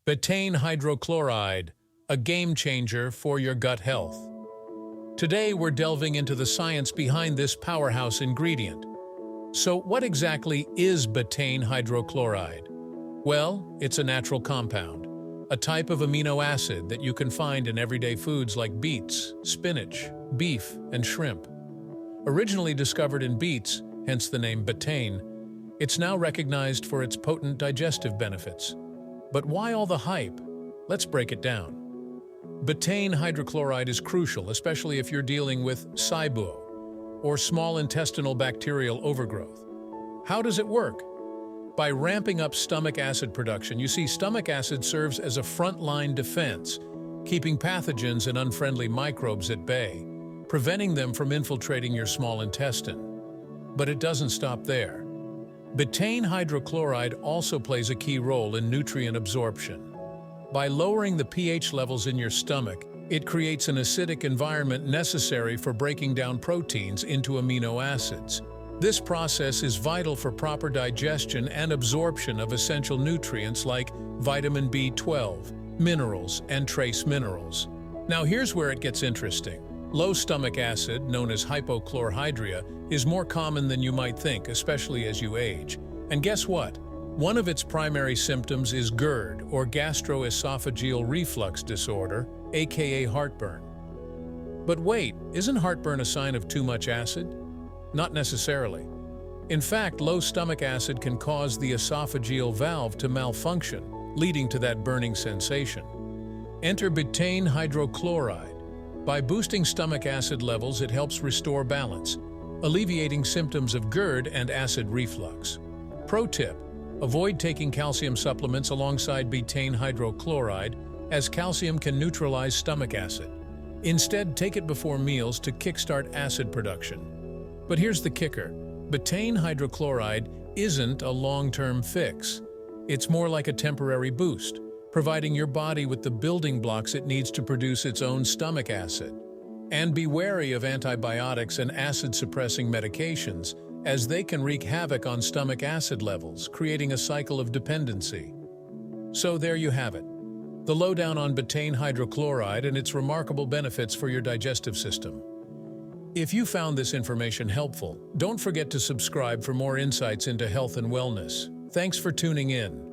Betaine hydrochloride, a game changer for your gut health. Today we're delving into the science behind this powerhouse ingredient. So what exactly is betaine hydrochloride? Well, it's a natural compound, a type of amino acid that you can find in everyday foods like beets, spinach, beef, and shrimp. Originally discovered in beets, hence the name betaine, it's now recognized for its potent digestive benefits. But why all the hype? Let's break it down. Betaine hydrochloride is crucial, especially if you're dealing with SIBO, or small intestinal bacterial overgrowth. How does it work? By ramping up stomach acid production. You see, stomach acid serves as a frontline defense, keeping pathogens and unfriendly microbes at bay, preventing them from infiltrating your small intestine. But it doesn't stop there. Betaine hydrochloride also plays a key role in nutrient absorption. By lowering the pH levels in your stomach, it creates an acidic environment necessary for breaking down proteins into amino acids. This process is vital for proper digestion and absorption of essential nutrients like vitamin B12, minerals, and trace minerals. Now here's where it gets interesting. Low stomach acid, known as hypochlorhydria, is more common than you might think, especially as you age. And guess what? One of its primary symptoms is GERD, or gastroesophageal reflux disorder, aka heartburn. But wait, isn't heartburn a sign of too much acid? Not necessarily. In fact, low stomach acid can cause the esophageal valve to malfunction, leading to that burning sensation. Enter betaine hydrochloride. By boosting stomach acid levels, it helps restore balance, alleviating symptoms of GERD and acid reflux. Pro tip: avoid taking calcium supplements alongside betaine hydrochloride, as calcium can neutralize stomach acid. Instead, take it before meals to kickstart acid production. But here's the kicker: betaine hydrochloride isn't a long-term fix. It's more like a temporary boost, providing your body with the building blocks it needs to produce its own stomach acid. And be wary of antibiotics and acid-suppressing medications, as they can wreak havoc on stomach acid levels, creating a cycle of dependency. So there you have it, the lowdown on betaine hydrochloride and its remarkable benefits for your digestive system. If you found this information helpful, don't forget to subscribe for more insights into health and wellness. Thanks for tuning in.